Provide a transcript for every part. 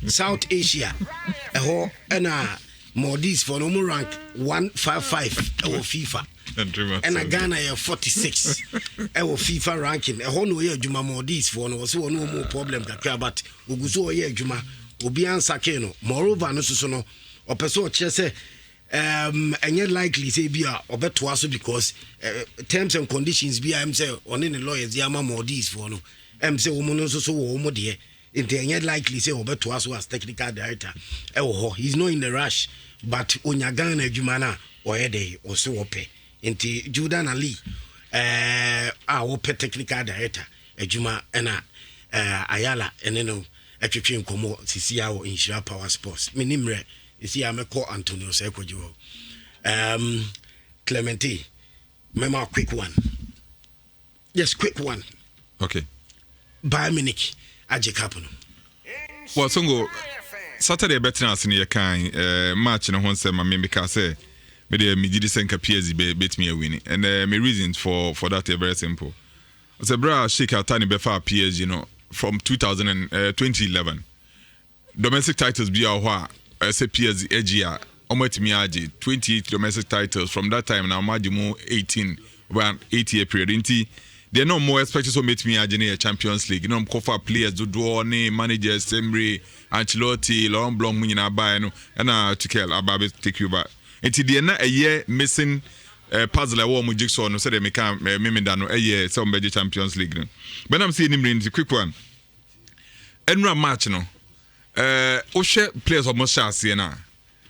South Asia ɛhɔ ɛna Maldives for no rank 155 ɛwɔ FIFA ɛna Ghana yɛ 46 ɛwɔ FIFA ranking ɛhɔ no yɛ adwuma Maldives for no wɔsɛ wɔn no problem kakra but oguso ɔyɛ adwuma obi ansake no moreover no so no ɔpɛ so ɔkyerɛ sɛ ɛnyɛ likely say be a ɔbɛtoa so because terms and conditions be am say ɔne ne lawyers dey ama Maldives for no say wɔn no so wɔ wɔn deɛ nti ɛnyɛ likely say ɔbɛtoa so as technical director ɛwɔ hɔ he's not in the rush but onya Ghana adwuma na ɔyɛ dey ɔso wɔpɛ nti Jordan Ali a wɔpɛ technical director adwuma ɛna Ayala ɛne no atwetwe nkɔmɔ sisi a wɔ Nhyira Power Sports menimrɛ isi ameko Antonio Sekojo Clemente mema quick one yes quick one okay Bayern Munich aje kapono well songo Saturday better as in your kind match no ho say ma me because say me dey me gidi senka PSG bet me win and my reasons for that are very simple as a bra shake out tani befa PSG you know from 2011 domestic titles be a I say PSG AGR omatimi age 28 domestic titles from that time now majimu 18 around 8 year period inti they no more expected so meet me age in Champions League you know cover players do ne managers Semri Ancelotti Laurent Blanc mu nyina buy no na Tuchel ababe take you back inti they na a year missing puzzle I mu jigsaw no say they make memenda no a year say on Champions League no but I'm seeing him in the quick one enra match no Osei players almost chance na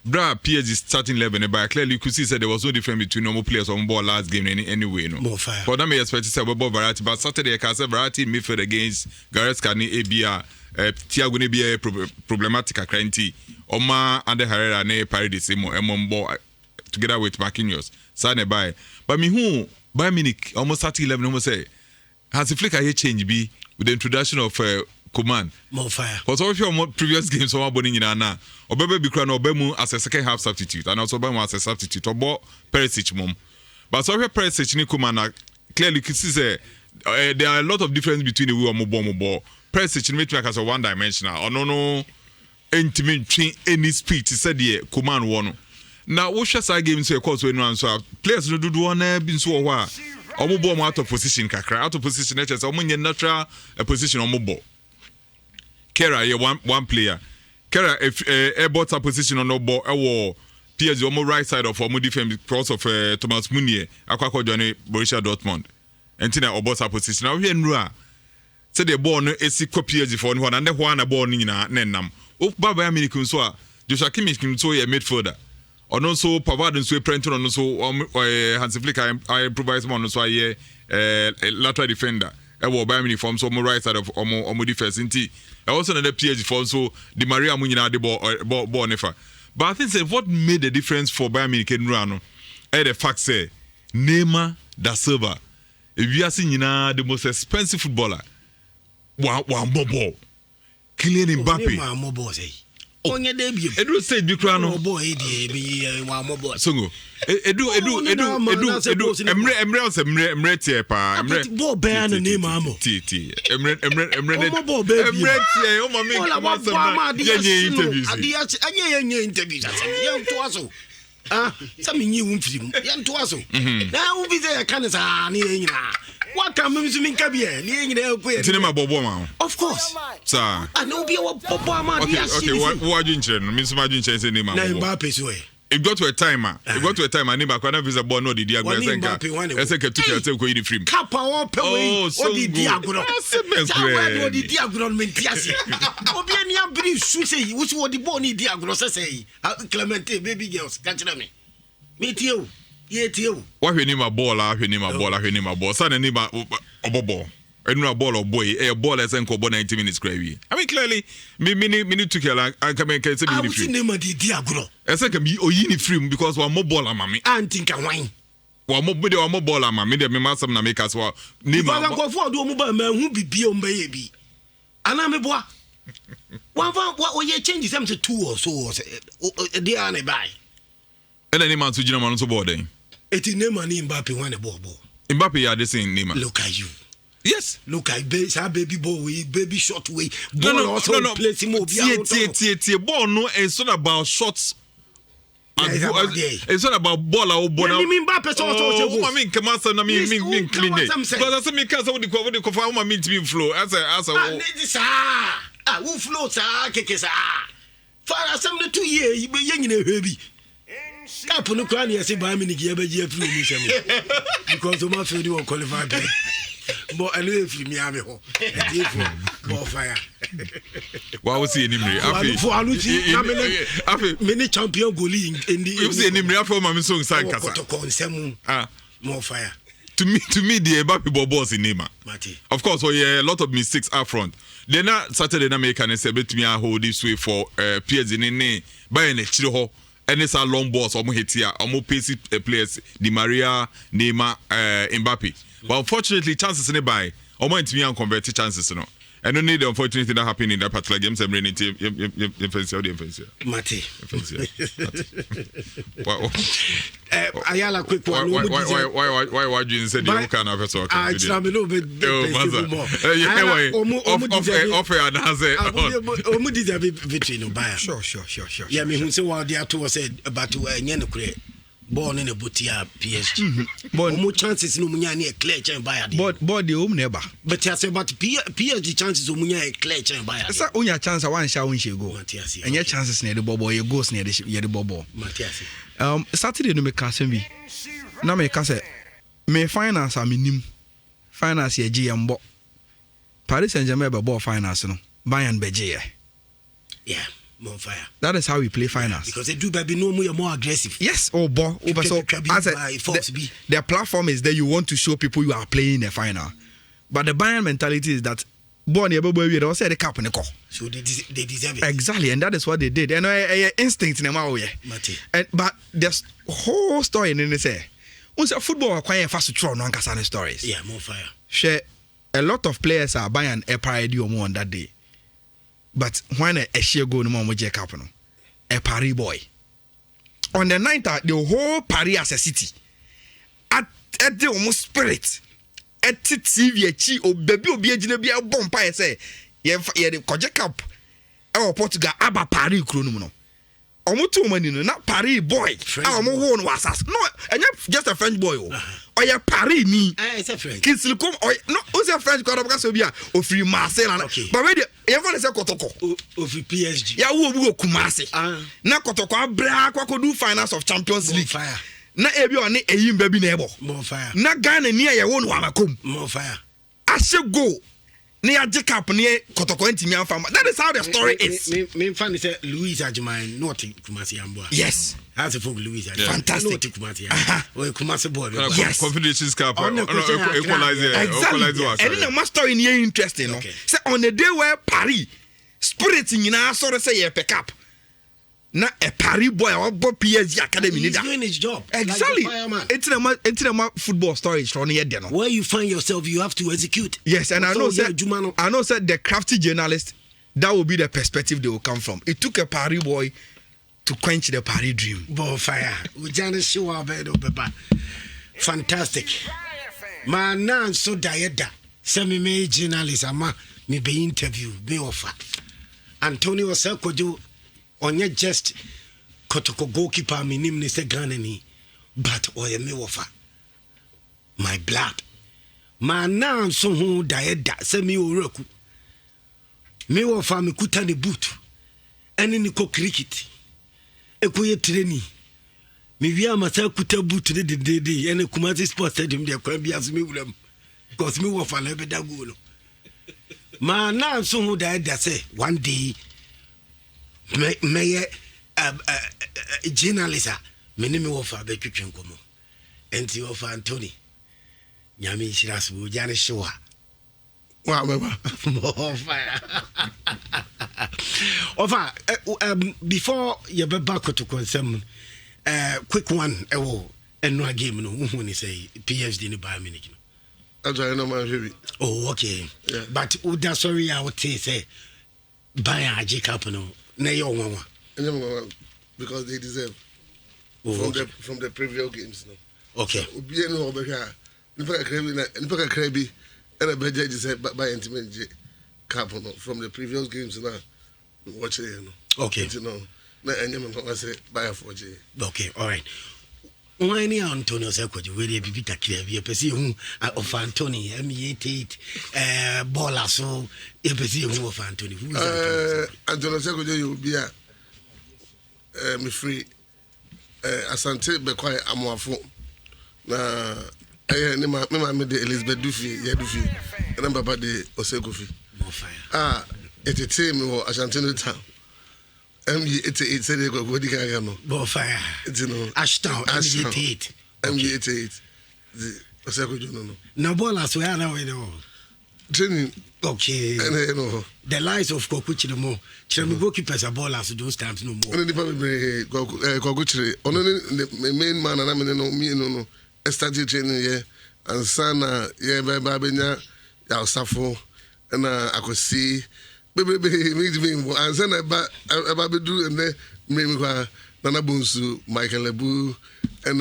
bra PSG starting 11 but clearly you could see that there was no difference between normal players on ball last game anyway no for them I expect to say about variety but Saturday I can say variety midfield against Gareth Kane ABR Thiago ne be problematic akranti Oma and Herrera ne Paredes Emombo together with Marquinhos Sane by but me who Bayern Munich almost starting 11 almost say has a flick I change be with the introduction of Command more fire because all of your previous games so boni nyina na obebe bi kra na obemu as a second half substitute and also obemu as a substitute obo Perisic mom but so if Perisic ni Command clearly you can see say there are a lot of difference between the way omo Perisic make as a one dimensional or no intimate train any speed said the Command one now what shall say games so course we no answer players no do one bi so ho a omo ball out of position kakra out of position na chese omo natural position omo ball Kera one player. Kera if bought a position on no ball PSG almost right side of almost different cross of Thomas Meunier akwako join Borussia Dortmund. Entina obota position. Now here nra say the ball no esi PSG for no and the one ball ni na nenam. O Bayern Munich so a Joshua Kimmich so a midfielder. Or no so Pavard nso Prenton no so Hansi Flick I improvise one so a lateral defender. Bayern Munich form so more right side of omo defense inti also another PSG form so Di Maria mu nyina de ball nefa but I think say what made the difference for Bayern Munich in run the fact say Neymar da Silva if you are seeing the most expensive footballer one ball Kylian Mbappe Neymar mo boss onye debut edu stage bi kra no boy dey be wa mo boss songo edu emre on emre tie pa emre ball ban Neymar mo emre mo ball baby emre tie o ma me come ye interviews ye to aso some nyi wo mfirim ye to aso na wo bi say kan sa na ye nyina what can me so min ka bia na ye nyina ko ye tinema bobo ma of course sir and no be bobo ma dia okay what you nche no me so ma you nche say Neymar na Mbappe so it got to a time Neymar kwa na visa ball no di diago esenka tuke say ko yi free kapa wo pe we o di diago o di diago men tiase obi ani abri su say wo so di ball ni diago say Clemente baby girls catch me tie ye tie wa hwe Neymar ball sa na Neymar obobo enu ball or boy a ball esenko ball 90 minutes crazy I mean clearly me took her and come and say me free Neymar di diago esenka me oyini free because one more ball ama me antinka wan one more ball ama me dem ma sam na make as well Neymar go for do mo ba ma hu bibie o mba ye bi ana me boa one what ye change them to two or so they are na buy and any man to Gina man so board then eti Neymar ni Mbappe wan e ball Mbappe ya dey saying Neymar look at you Yes. Look at baby boy, baby short way. No. Place him ball no, it's not about shots. It's not about ball or ball. I mean, Mbappe oh, I mean, come on, I mean, clean it. Because I mean, because I would go for my mean to be flow. As a who floats, kekes, for some 2 years, you be young in a baby. Kapu no kwani ya se ba mi ni giebe je fru mi shem because o ma fe di won qualify but I know if me am ho e for fire wa wo see enimre afi for aluti na me ni champion goalie in the you see enimre afi ma me so nsan kasa Kotoko nsem more fire to me the Mbappe boss in Neymar. Of course, a lot of mistakes up front. Then Saturday na make an say between hold this way for PSG in Bayern Chiro. And it's a long balls almost hit here, almost pace players, Di Maria, Neymar, Mbappe. But unfortunately, chances in the buy, almost me unconverted chances, no. I don't need the unfortunate thing that happened in that particular game. I'm running to Mate. Ayala quick one. Why you said you can't have a talk? I tell me no bit. Sure. Yeah, me who say what they are to said about to Nyenokre. Born in a Butia PSG. But more chances no munya near clear chain buyer. But the home never. But I say about PSG chances of munya clear chain buyer. That's only a chance I want shall win she go. And your chances near the bubble, your ghost near the bubble. Saturday no me casembi. Na me case me finance a minim. Finance ye GM bo. Paris Saint-Germain be ball finance no. Bayern be yeah. More fire. That is how we play finance. Because they do baby no more aggressive. Yes, so their platform is that you want to show people you are playing a final. But the Bayern mentality is that born here, they also the cap in the car. So they deserve it. Exactly, and that is what they did. And instinct in them but there's whole story in it say. Once a football acquire fast to throw non Kasane stories. Yeah, more fire. Share a lot of players are buying a parade or more on that day. But when a share go no more Jack up, a Paris boy. On the 9th, the whole Paris as a city at the almost spirit at TV chi or baby obi ejina bia bomb pa say ye the Jack up our Portugal aba Paris krono no. Omo to money no na Paris boy. Omo won was as no and just a French boy or ya Paris ni. It's a French. Kids come or no who's a French card because of ya o free Marseille but where you want to say Kotoko of PSG. Ya wo bu Kumasi. Na Kotoko abra kwa do finance of Champions League. Fire. Na ebi on e yim baby na ebo. More fire. Na Ghana ni ya won wa makom. More fire. Ashe go. Ni ya Jacob ni Kotoko ntimi amfa. That is how the story is. Me fan say Louis Ajimai not Kumasi Amboa. Yes. As a folk Louis Ajimai. Fantastic. Not Kumasi. Or Kumasi boy. Yes. Confederations Cup. Equalizer. And then the story ni interesting. Okay. Say on the day where Paris spirit nyina so say ye pick up. Na a Paris boy or PSG academy he's doing his job. Exactly. Like it's a football story from here then. Where you find yourself, you have to execute. Yes, and I know said the crafty journalist, that will be the perspective they will come from. It took a Paris boy to quench the Paris dream. Bonfire. We just show our bed over. Fantastic. Man, now so dieda. Semi me journalist ama me be interview be offer. Antonio Kwadwo onye just Kotoko goalkeeper me nim ne se Ghana ni but oye me offer. My blood. Man now so hu dieda semi oraku. Me offer me kuta ne boot. Ene ni ko cricket. Ekoye training. Me wi amasa kuta boot de ene Kumasi Sports Stadium de kwa bia so me wuram. Because me offer na be da goal. Man now so hu dieda say one day me journalist me ne me offer be twetwen komo. Enti offer Anthony. Nyame Nhyira so jane showa. Wow, more fire. Over before you be back to concern quick one no game no who ni say PSG ni Bayern Munich no. I know my baby. Oh okay. Yeah. But that sorry I would say Bayern Jacob no na your one. Because they deserve from the previous games no. Okay. Obi no over here. Nipa ka krebi And a budget is by intimate cap from the previous games now. Watch it, Okay. You know, and I say buy a 4G. Okay, all right. Why Antonio Sequoia, really be clear, you perceive of Anthony, M88, Bola, so you perceive of Anthony. Antonio Sequoia, you will be me free. Asante be quiet, I'm one phone. Na, I made the Elizabeth Duffy, Yadufi, and I'm about the Osei Kofi. It's a team or Asante town. M88 said they go go digano. Bonfire. You know. Ashtown. M88. M88. The Oseko no. No bola so ya na we no. Training. Okay. No. The lies of Kokuchi no more. Chiremi goalkeepers are ballers those times no more. Only the family Kokuchi. Only the main man and I no me no. Started training here and sana yeah babenya ya Safo and I could see baby me and then about do and then me Nana Bunsu, Michael Lebu, and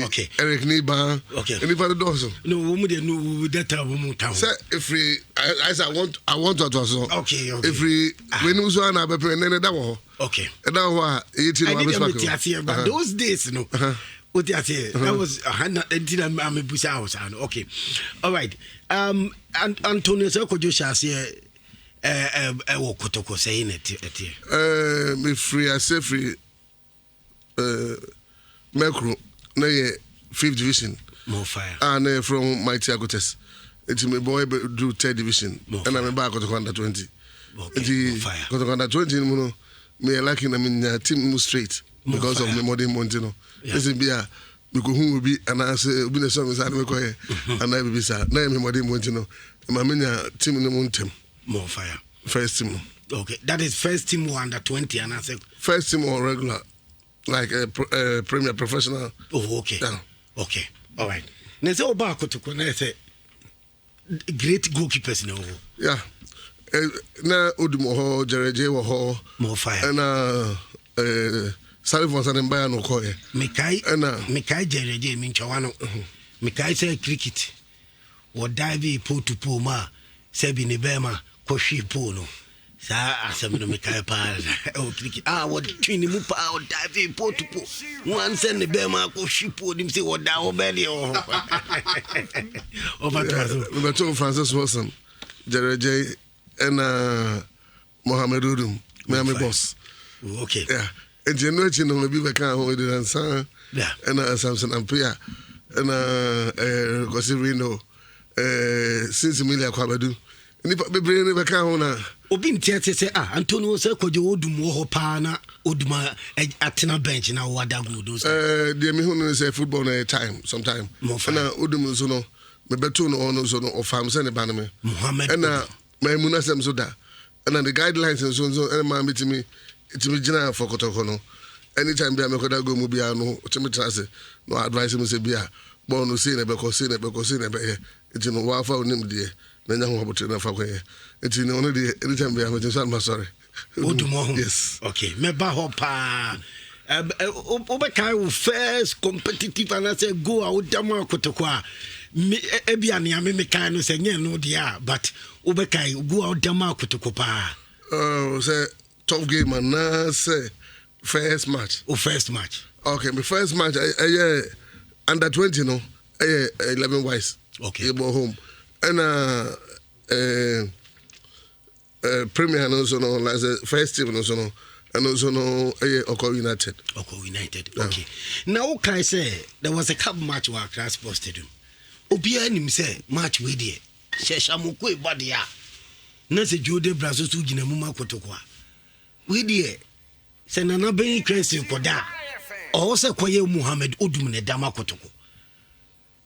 okay. Eric Niba, okay. Anybody does no woman no that woman town. Sir, if we I want to also. Okay. If we when we saw na be and then that one. Okay. And that was 18 but those days no. What you say? That was I'm a bush house. Okay. All right. And Antonio Sequoia say Kotoko saying it. Me free, I say free. Macro, na 5th division. More fire. And from my Tiagotes. It's my boy do 3rd division. And I'm back to under 20. Okay. Fire. Kotoko under 20, me like in a team move straight because of the modern Montino. Listen, be a because who will be and I say, be the song is and I will be sad. Now, I'm modern Montino. My team in the mountain. More fire. First team. Okay, that is first team under 20, and I said first team or regular, like a premier professional. Oh, okay. Yeah. Okay, all right. Now, so about Kotoko, I say great goalkeepers now. Yeah. Na Udumo, Jereje, Waho, more fire. And Salivon and Bayano Koye. Mekai Jereje, Minchawano. Mekai say cricket. Or dive po to po ma, Sebi Nebema, Koshi Pono. Sa asem no mekai pa o cricket what twin mu pa o dive po to po one send the bema ko shipo dim say what da o belly o over to Francis Wilson Jereje and Mohammed Udum Miami boss. Okay. Yeah. And you know no be be kan ho de san. Yeah. And Samson Ampia and Gosirino since Emilia Kwabadu. Nipa bebre ne be kan ho na obi ntiate say Antonio Sequoia odum wo pa na oduma atena bench na wada go those dey me hu say football na time sometime na odum so no me beto no ono so no of am say ne ba ne me Mohammed and my munasem so da and the guidelines and so and ma me gina for Kotoko no anytime be amekoda go mu bia no me trase no advice me say bia bon no say ne be ko say ne be ko say ne be it no wa fa onim de na nya ho abotre na fa ko it no no de anytime be am say I'm sorry odumo. Yes. Okay, me ba ho pa Obekai first competitive and I say go out dama Kotoko ebia ne ame me kan no say nye no dia but Obekai go out dama Kotoko pa say tough game and say first match. First match. Okay, my first match under 20 no 11 wise. Okay. You go home and premier no so no like first team no so no and also no Oko United. Yeah. Okay. Now can I say there was a cup match where Accra Sports Stadium. Obia nim say match we there. Sheshamuko Ibadia. Na se Jode Brazil su gina mu Kotoko. We there. Se nana ben crazy koda. Or se Koye Muhammad Odum ne dama Kotoko.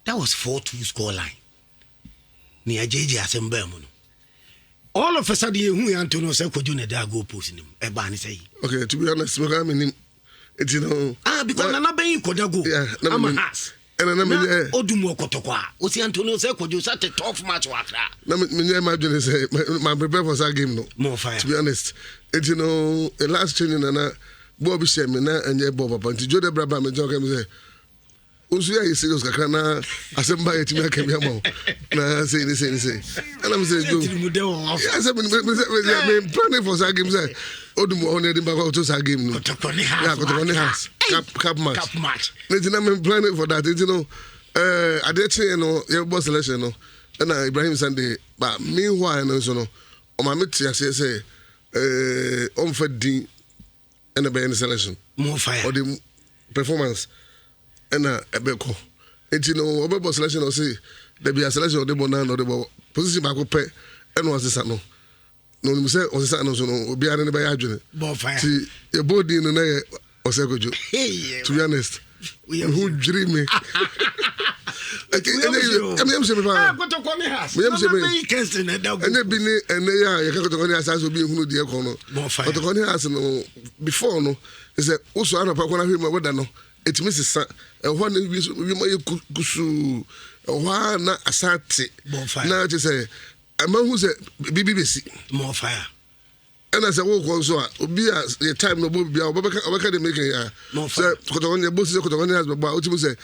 That was 4-2 score line. Ni ajeje asemba mu no. All of a sudden, who Antonio Sequoia ne da go post him. Eba ni say. Okay, to be honest, we got me it's you know. Because nana ben koda go. Yeah, I'm a has. And then Odum Kotoko. Osi Antonio Sequoia such a tough match wakra. Na me imagine say my prepare for that game no. More fire. To be honest, it's you know the last training na Bobby share me na enye Bob papa. Nti Jode Braba me joke me say Usuya is serious kakana assemble it me aka bi ama na say and I'm saying I said me planning for that game say odum on the back to that game no Kotoko has cap match me planning for that you know adeche you know your boss selection no and Ibrahim Sunday but meanwhile no so no o ma metia say on for din and the selection more fire or the performance and ebeko enti no obebo selection o say there be a selection of the bonan or the position back up and was this no no say o say no so no obi are ne ba adwene ti e body no na osekojo to be honest who dream me I'm saying Kotoko ne has and be ni and ya Kotoko ne has so be hunu de ko no Kotoko ne has no before no is that also anapa ko na hwe ma weda no etimi sesa ehwa na wi ma kusu ehwa na asante na je say ama hu say bibibesi more fire and as a walk also obi a time no bobi a obeka de make ya say Kotoko ne bosi Kotoko ne has ba otimi say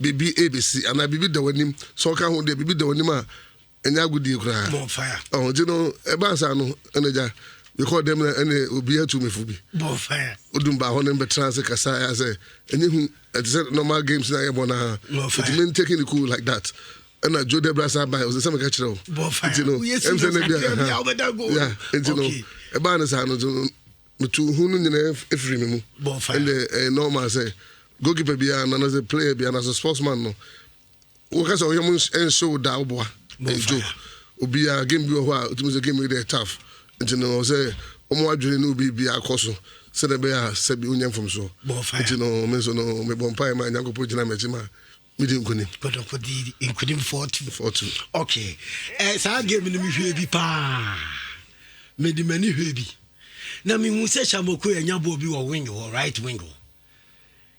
bibi abc and bibi da wanim so ka ho de bibi da wanim a enya agudi kura more fire oh you know e ba sa no eneja you call them and obi atu mefu bi more fire odumba ho ne betrance kasa ya say enyehu it is normal games na e bona it mean taking it cool like that and Joe Debra sa by o say me ka kire o you know em say na bia yeah you know e ba na sa no metu hunu nyina efiri me mu and the normal say goalkeeper bia na as a player bia as a sportsman no wo ka so yom en show da oboa Joe obi a game bi ho a it a game dey tough you know say omo adwene no bi bia akoso say the be a say bi unyam from so you know me so no me bompa ma nyankopo gina machima me dey nkoni Kotoko di nkoni 4-2 okay sa game ni me hwe bi pa me di mani hwe bi na me hu se Shamoko enya bo bi wo wing wo right wing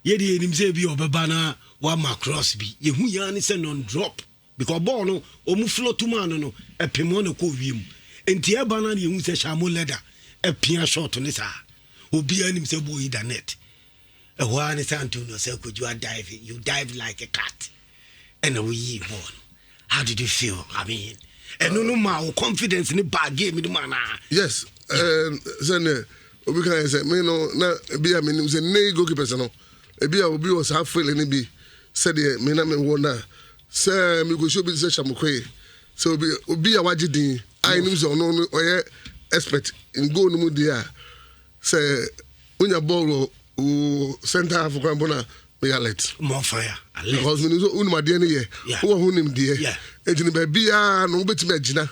yedi enim se bi obeba na wa macross bi ye hu ya ni se non drop because ball no omu float man no epemo na ko wiem enti e bana ye hu se Shamo leader epia shot ni sa obi anim se boy da net e ho ani se Antonio se koju dive you dive like a cat and we ball how did you feel I mean no ma confidence ni bad game ni man yes then obi kan say me no na bi a me nim se nei goalkeeper no ebi a obi was half feeling be said me na me wona say me go show be say Shamoko so obi a wagidin I nim so no oye expert in goal no mu dia say unya ball o center half kan bona me alert more fire because me so unuma de ne ye wo hu nim de enti be bia no betime agina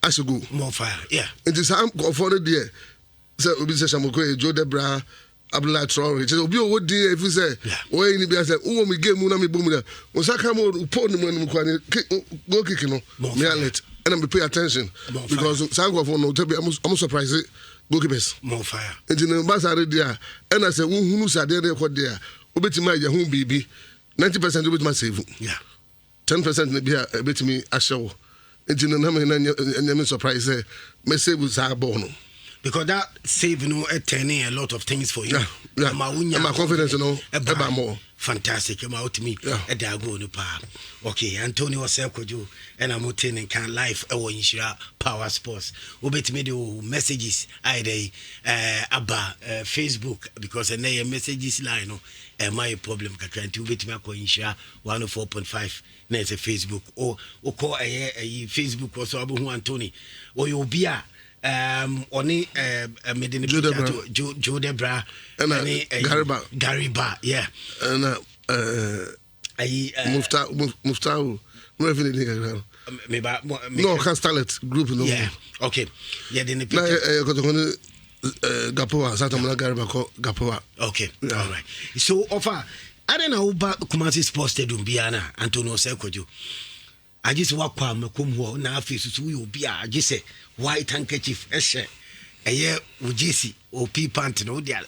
asego more fire enti sam go for the de say obi say Shamoko Joe Debra Abdullah Traore say obi o di if say o ni bia say wo me game na me bom na o saka mo po ni mo ni kwa ni go kick no me alert and I pay attention because some of no to be I'm surprised goalkeepers more fire enti no ba sa there and I say wo hunu sa there record there obetima ya hu bibi 90% obetima save 10% na bia obetimi ahyew enti no na me surprise say me save sa ball no because that save turning a lot of things for you. My confidence about more. Fantastic. Okay, Antonio Osekojo and I'm attending can live Nhyira Power Sports. Obet me the messages either about Facebook because a messages line my problem kakranti obet me ko Nhyira 104.5 na Facebook or call a Facebook or so abu Anthony or you be oni medeni Joe Debra and Gariba yeah and Muftau no can start group no yeah okay yeah then Gapoa Satamala Gariba Gapoa okay all right so offer I don't know about Kumasi Sports Stadium Biana Antonio Osekojo I just walk kwa mekom ho na afesu so you be I just say white handkerchief ehye eye ujisi o pee pant no dia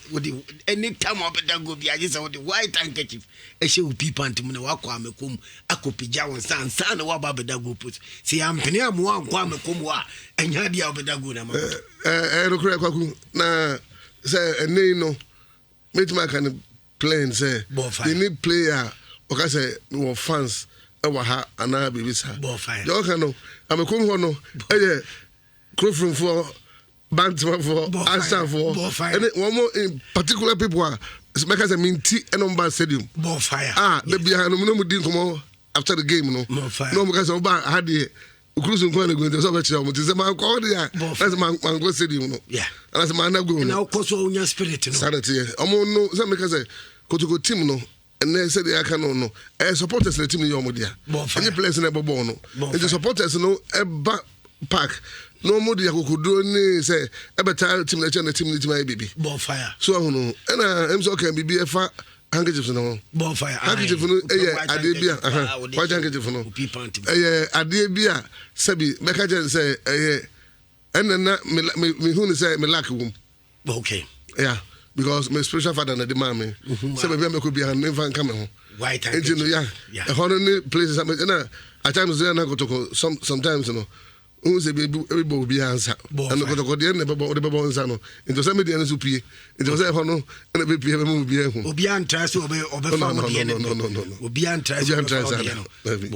any time obeda go be I just say the white handkerchief ehye o pee pant mu na wakwa mekom akopija won san na waba beda go put see ampene amu ankwa mekom wa enya dia obeda go na ma no kure kwaku na say enei no metima kan play say you need player okay say we fans ewa ha ana baby sa Bonfire. You okay no am come ho no crofrom for Bantam for Asa for and one more in particular people are because I mean T and stadium. Bonfire. The behind no din come after the game no. No because of had the cruising going to so much of it. Man call there. That's man go stadium no. Yeah. And as man go. Now cause on your spirit no. Sanity. No some because Kotoko team no. And they said they can no. Supporters the team in your media. Any place in the ball no. And the supporters no park. No more dia kokodro ni say e beta team na the team my baby Bonfire. So no and am so can be fa handkerchiefs no Bonfire. Handkerchief no ade bia why handkerchief no ade bia sabi meka je say and na me hu ni say me lack wom. Okay. Yeah, because my spiritual father na the man me say me me could be an never come ho White handkerchief. Yeah, honey places na at times na go to sometimes no say everybody be answer and the Kotoko the end the answer no into some media no supie into say hono and be pie me be hu obi antra so obi fa mo de no obi antra so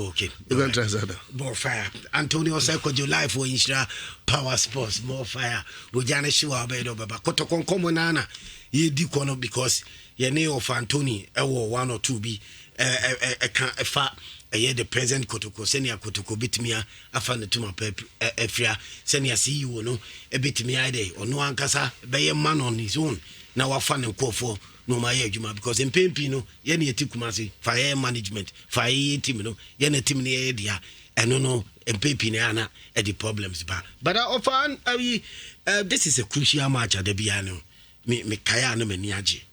okay obi antra sada more fire Antonio Osei Kwadwo live for Nhyira Power Sports more fire we jana show about do baba Kotoko nkomo na ye di kono because ye ne of Anthony e wo 1 or 2 bi can fa the present Kotoko senior Kotoko bitmia afa ne tuma afria senior CEO no bitmia ide ono ankasa be man on his own na wafa ne nkofo no ma ye adwuma because in pempi no ye ne etikumase fire management fire team no ye na team ne ye dia eno no pempi ne ana the problems but often this is a crucial match at the piano me kaya na mani age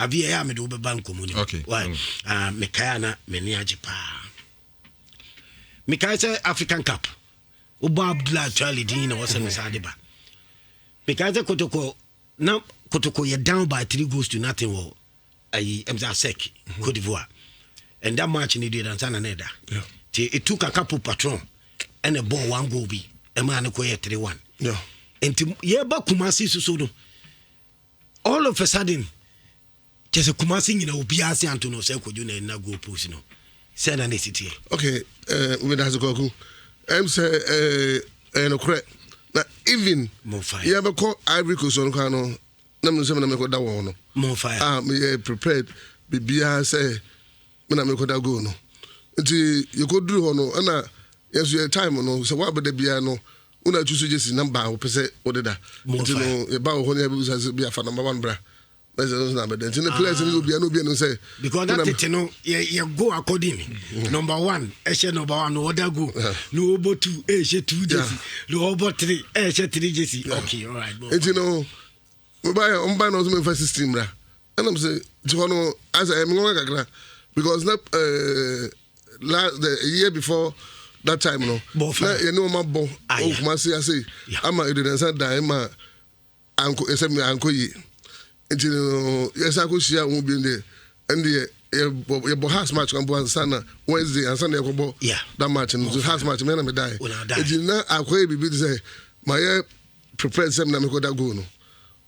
avia ya me do be ban komuni why me kaya na mani age pa Mikaisa African Cup. Uba Abdullah Charlie Dean was in Sadiba. Mikaisa Kotoko now Kotoko you're down by 3 goals to nothing. Ex-Asante, Cote d'Ivoire. And that match in the Ansana Neda. It took a couple patron and a ball 1 goal be a man who 3-1. Yeah. And to Yeba Kumasi Susodo. All of a sudden, just a Kumasi in a Biasi Antonio Seko Juna and Nago Pusino. Said an city. Okay, with as a goku. I'm say no correct. Now even you ever call Ivory Coast on Kano, Namu Seven America that one. More fire. Me prepared. Bibia say when I make that go no. Until you could do on no, yes, you time no. So what about the piano? Una choose just number or percent or that. Until no about when you be a fan number 1 bra. That's not bad. Then the players will be no say because that it no you go accordingly. Number 1, number 1 no other go. No over 2, 2 jesi. No over 3, 3 jesi. Okay, all right. And you know, we buy no some first system bra. And I'm say to no as I am going because not the year before that time no. You know my bo. Oh, my say I'm a didn't say that my uncle is my uncle. Yes, I could see I won't be in there. And the house match can go on Sana Wednesday and Sunday. That match and the house match, man, I die. It is not a way be say, my prepared some Namiko that go no.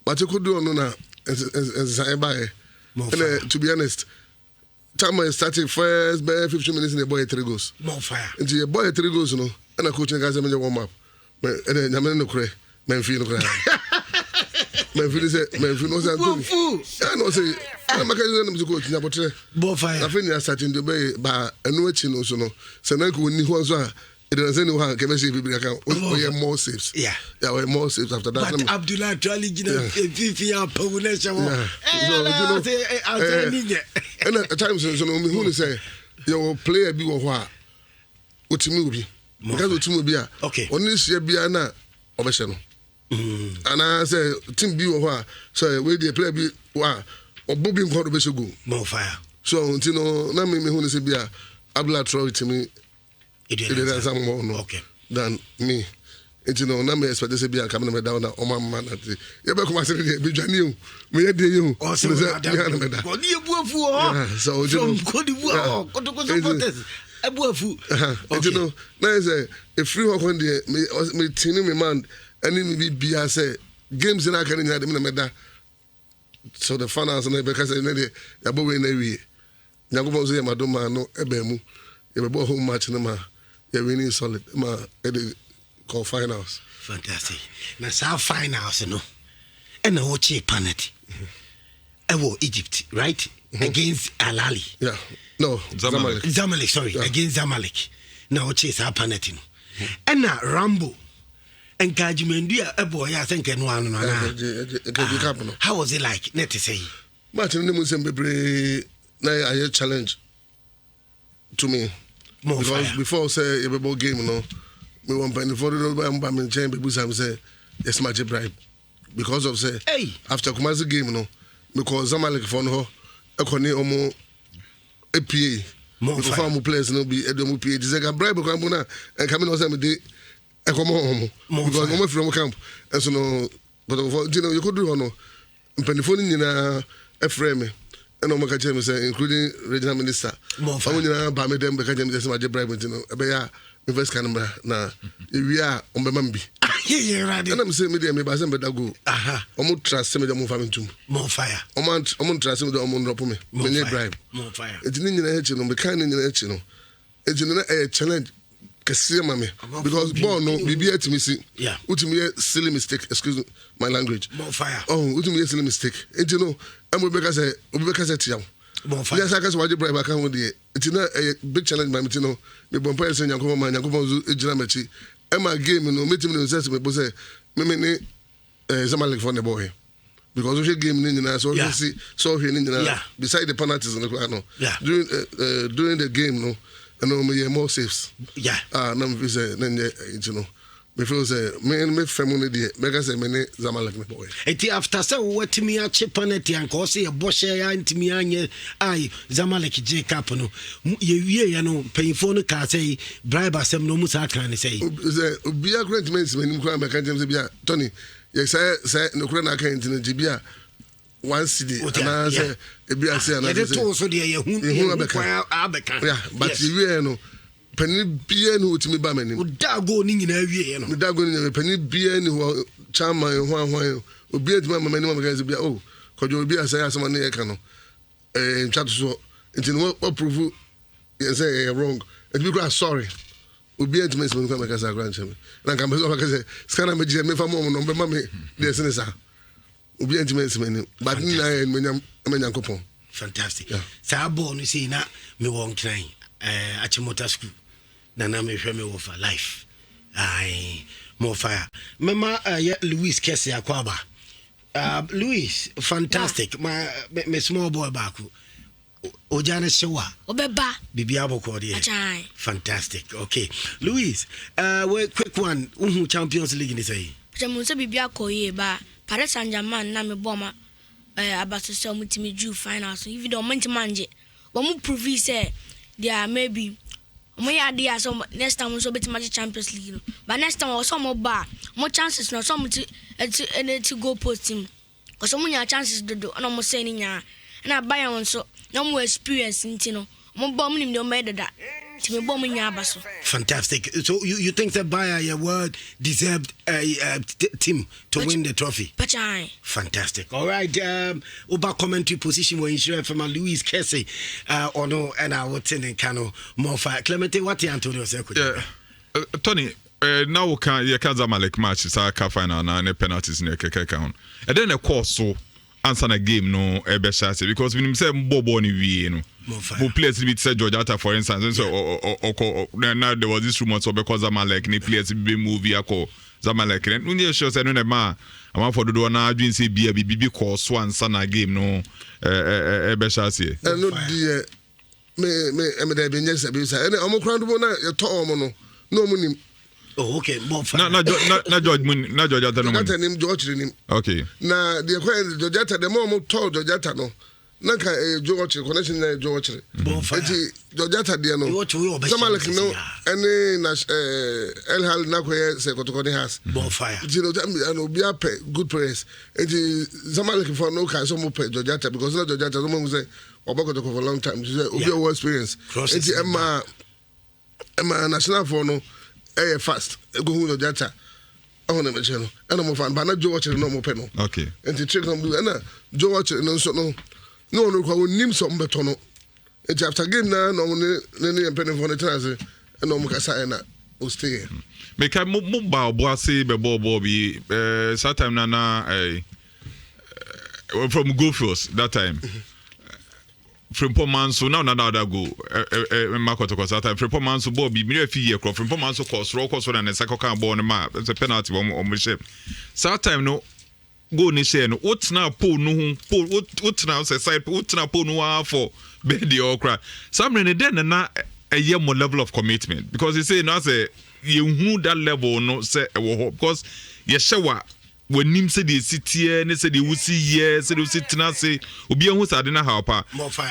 But you could do no now, as I buy. And to be honest, time I started first by 15 minutes in the boy 3 goals. More fire. And your boy 3 goals, no, and I coaching guys in the warm up. And then I'm in the cray, man, feel no cry. My friend said, my friend was I know say I'm a kind of coach in Apotre. I think they are starting to be by a new chin also. No, so now when you want to, it doesn't know how can say we have more saves. Yeah, we more saves after that. But Abdullah Charlie, you know, Fifia Powunation. And at times, so no, who say your player be what? What you be? Because what you be? Okay. On this year be ana obeseno. And I say, team be what? So we the player be what? Or Bobby Nkoro be so go. More fire. So you know, na me who say be Abdullah Troy to me. It is some more no than me. And you know, na me expect to say be coming me down on my man. You be come say be Janiu. Me dey you. So you Cote d'Ivoire, Kotoko supporters. You know, now say a free walk on the me team me man. And then be I say games in our can't have them. So the fun house and because I know they are both in the way. Nyankopɔn so yɛ madoma no ɛbɛn mu yɛbɛbɔ home match no ma yɛ winning solid ma ɛde call finals. Fantastic. Na saa finals no ɛna wɔkye penalty ɛwɔ Egypt, right? Against Al Ahly. Yeah. No, Zamalek, sorry, against Zamalek. Na wɔkye saa penalty no. Ɛna Rambo engagement dia ɛbɔ yɛ asɛnka no ano no. How was it like? Net to say. Match no mu sɛ bebree na ayɛ challenge to me. More because fire. Before say yɛbɛbɔ game no me want penny for the mba me nkyɛn bɛbu sam sɛ yes match bribe because of say after Kumasi game no because Zamalek for no ɛkɔne ɔmo APA before mo players no be ɛde PA dis like bribe ko amuna and come no say me de ɛkɔmɔ ɔmo because ɔmo from camp and so no but you know you could do no penny for nyina ɛfrɛ me and ɔmo ka kyerɛ me say including regional minister ɔmo nyina ba me dem bɛka kyerɛ me say match bribe you know ɛbɛya me first camera na we are on Bambi. Yeah, right. And I'm saying, me ba sem bedago. Aha. Omo trust me dem family tum. More fire. Omo trust me dem omo drop me. Me need bribe. More fire. Eti ni nyina echi no, be kan ni nyina echi no. Eti na challenge kese ma me because ball no bibi etimi si. Yeah. Utimi silly mistake, excuse my language. More fire. Oh, utimi silly mistake. Eti no, amo be ka say tiam. More fire. Yes, I can watch bribe account with the. It's not a big challenge, my mitino. Me bompa say Nyankopɔn man, Nyankopɔn ejina mechi. Emma game no meeting no say me say me ne Zamalek for the boy. Because we game ni nyina so we see so here ni nyina beside the penalties no no. During the game no, and me more saves. Yeah. Na me say na you know. Me feel say me family dey make say me ne Zamalek me boy. Eti after say what me a chip penalty and cause say bo share ntimi anye ai Zamalek je cap no ye wie ya no payfo no ka say bribe asem no musa kan say obi agreement me nim kran be kan say bia Tony ye say no kran na kan ntini bia one city na say e bia say na say to so dey ye hu abeka yeah but ye wie no penny bia no utimi ba manim udago ni nyina wie no udago ni penny bia ni ho chama ho obi etima mama ni mama guys bia oh Kwadwo obi asay asema na ye ka no ntwato so ntini what prove you say wrong it be quite sorry obi etima asema kwa maka sa grant me na kan be so maka say scanner me je me fa mo no be mama de senesa obi etima asema ni but na me Nyankopɔn fantastic sa ball no say na me won kran Achimota school na me hwe me wo for life ai more fire mama Louis Kese akwaba Louis fantastic my small boy back ojane shewa obeba bibia boko dey fantastic okay Louis we quick one Champions League ni say jamu se bibia koye ba Paris Saint-Germain na me boma abaso se omutimi ju finals if do month manje wo mu prove say there maybe we are there so next time we so bit match Champions League but next time we so more bar more chances no so to go post him cause so many chances do no mo say ni nya na Bayern so no more experience ntino mo bom nim do made that to me bom nya abaso fantastic so you think that Bayern your word deserved a team to win the trophy fantastic all right over commentary position when Nhyira from Louis Kese or no and I would send in Kano more fire Clemente what Antonio say Tony now we can Zamalek match sa ka final na ne penalties ne keke on and then a course so answer na game no e be chance because we say bobo ni wie no who players be say George Atta for instance so now there was this rumor so because Zamalek ni players be move yako Zamalek and we sure say no na ma am for do na adwin say bia bibi course so answer na game no e be chance no die me dey be nyesa be say and am kran do na ye to omo no mo nim. Oh, okay. Na George Atta no. That name George nim. Okay. Na the George Atta the more told George Atta no. Na ka George connection na George. Eti George Atta dia no. Zamalek no any na El Hal na ko say Kotoko has. Bonfire. You know be a good prayers. Eti Zamalek for no ka so mo pay George Atta because George Atta no mo say Kotoko for a long time. Say obi o experience. Eti Emma national for no fast go hu the data I want to mention and I'm fan but na Joe watch no mo pe no okay and the trick come do and Joe watch no so no kwa nim so mbeto no It's after game now, no one penny for the transit, and no more Casana will stay. Make a mobile bossy, Bobby, sometime Nana, from Goalkeepers that time. From Pomanso, now another go, Kotoko, that time, from Pomanso, Bobby, mere fee, from Pomanso, cost, Rocos, and a second car born a map, it's a penalty on my ship. Sometime no. Go nation what's now po no po what now say side what now po no for bedi okra some in then na a year more level of commitment because you say now say you who that level no say because you shower when nim say the city and say the wusi yes say the city na say obi ehun say na how pa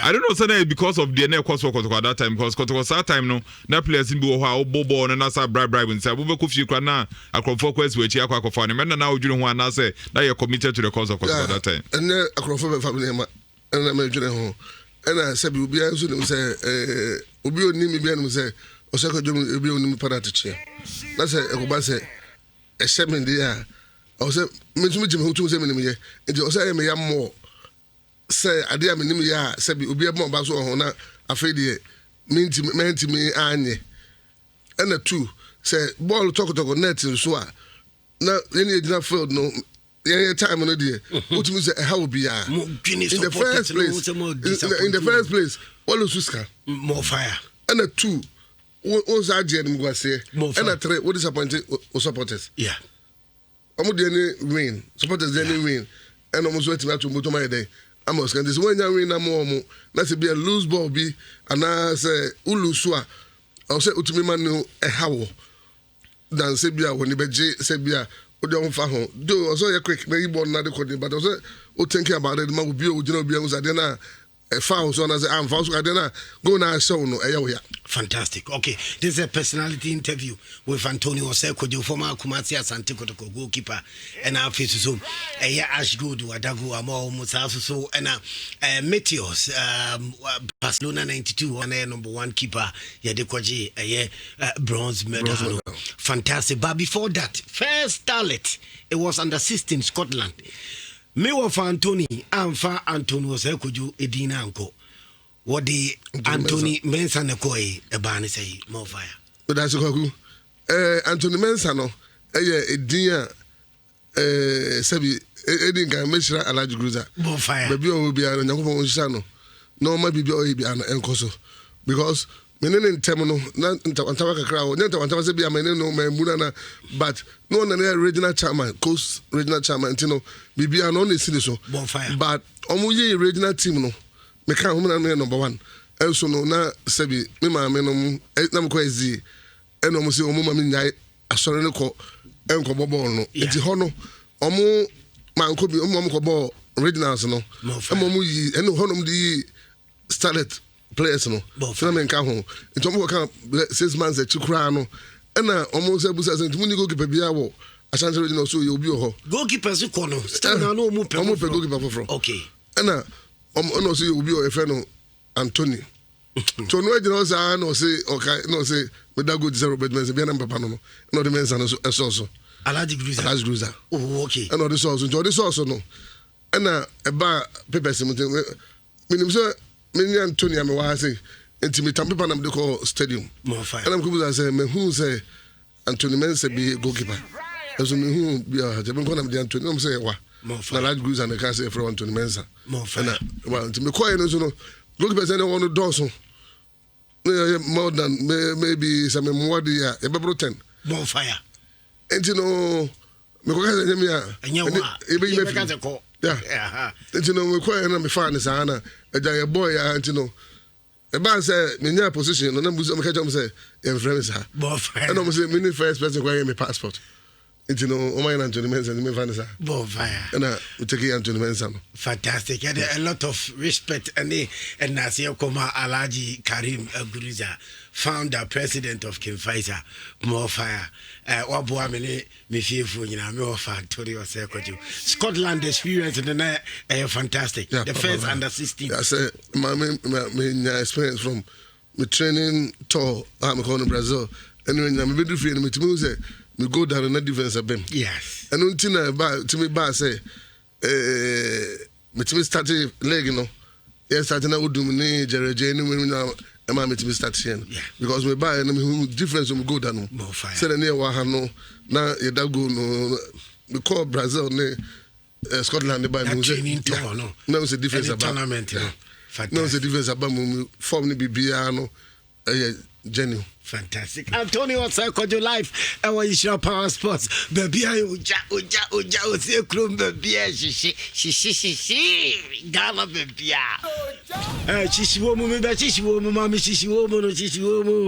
I don't know say because of the course work at that time because that time no na players be ho bobo no na say bribe and say we go fi kra na akrofo quest we chi akwa na men na odwure ho na say that you committed to the cause of at that time and akrofo family ma and na me dwure ho and I say obi anso dem say obi oni mi bia no say oseko dwum obi oni mi penalty che na say ekoba say e shemen dia I was mentioning who to say me, and you say me more. Say, I dear me, ya, say, be a more basso on a afraid mean to me, Anye. And the two say, ball talk to net and so. Now, any enough field, no, any time on a day. What you say, how be in the first place? In the first place, all of Suska, more fire. And the two, what was I getting? Was say, and a three, what disappointed was supporters. Yeah. I'm any win. Supporters any win. And almost waiting to move to my day. I'm going to say, when you win, I'm more. That's be a loose ball be. And I say, Ulusua. I'll say, Utumimanu, a how. Dan Sebia, when you be Sebia, Udon Faho. Do also a quick, maybe born not the code, but also, thinking about it, man will be, you know, be on Zadena. A foul son as I'm false. I don't go now. So no, fantastic. Okay, this is a personality interview with Antonio Osei, former Ex-Asante Kotoko goalkeeper, and our face so Ash Good, Wadago, Amo Musaso, and Meteors, Barcelona 92, and number one keeper, Yadekwaji, a bronze medal. Fantastic. But before that, first starlet, it was under 16 Scotland. Me wa fa Anthony amfa Anthony was ekoju edina anko what the Anthony Mensah ne koy e ba ne say more fire but that's ko Anthony Mensah no edin sabi edin kan meshira alaji gruza more fire baby o bi ara nyakofo nsha no ma bibi o bi ana enkoso because menene ntem no na ntaba kakra o ntaba se bia menene no mambuna na but no na regional chairman coast regional chairman ntino bibia no na sini so but omuye regional team no me kan hom na number 1 enso no na sebi me ma me no na me ko ezi eno mo se omu ma me nyai asore ne ko enko bobo no enti ho no omu man ko bi omu ko bo regionals no omu yi eno ho no di starlet players no so na menka ho nti omo ka 6 months e chikura no na omo se busa se ntumi ni goalkeeper bia wo Asante regional so you obi ho goalkeeper so kono still na no omo pe goalkeeper for okay na omo no so you obi ho e fe no Anthony so no regional sa no say okay no say me da go 0 but men se bia na papa no no the men sa no so Alaji Gruza oh okay no the so no na e ba papers minim so me Anthony am wa say enti me tampepa na me call stadium and I'm going say me who say Anthony Mensah be goalkeeper so me who be a me call am the Anthony am say wa na large groups and can say from Anthony Mensah and well enti me call no so no goalkeeper say no one do so more than maybe some more the e be 10 more fire enti no me call say me e be me yeah enti no me call na me fan say na a boy enti no a man say me nya position no na me catch am say em friends ha and no me say me first person go get me passport enti no o man Anthony Mensah me fan say bo fire and we take Anthony Mensah no fantastic and a lot of respect and Nasir Koma Alaji Karim Guruza founder president of King Faisal more fire wabo amene me fiefo nyina me ofa Antonio Osei Kwadwo Scotland experience and fantastic the first under 16 I say my experience from my training tour I'm going to Brazil and when I'm be free me to say me go down in the defense of them yes and until to me ba say me to start leg you know yes I na udum ne jereje ni we na e ma metimi start here because me buy na me difference we go down no say na wa ha no na ye da go no we call Brazil ne Scotland by me no it's a difference about tournament no it's a difference about me form ni bibia no genuine. Fantastic. Antonio Osei Kwadwo life. Nhyira Power Sports. Baby oja Osei Krum baby shishi. Gala baby. Shishi wo mu me ba shishi wo mu mami shishi wo mu no shishi wo mu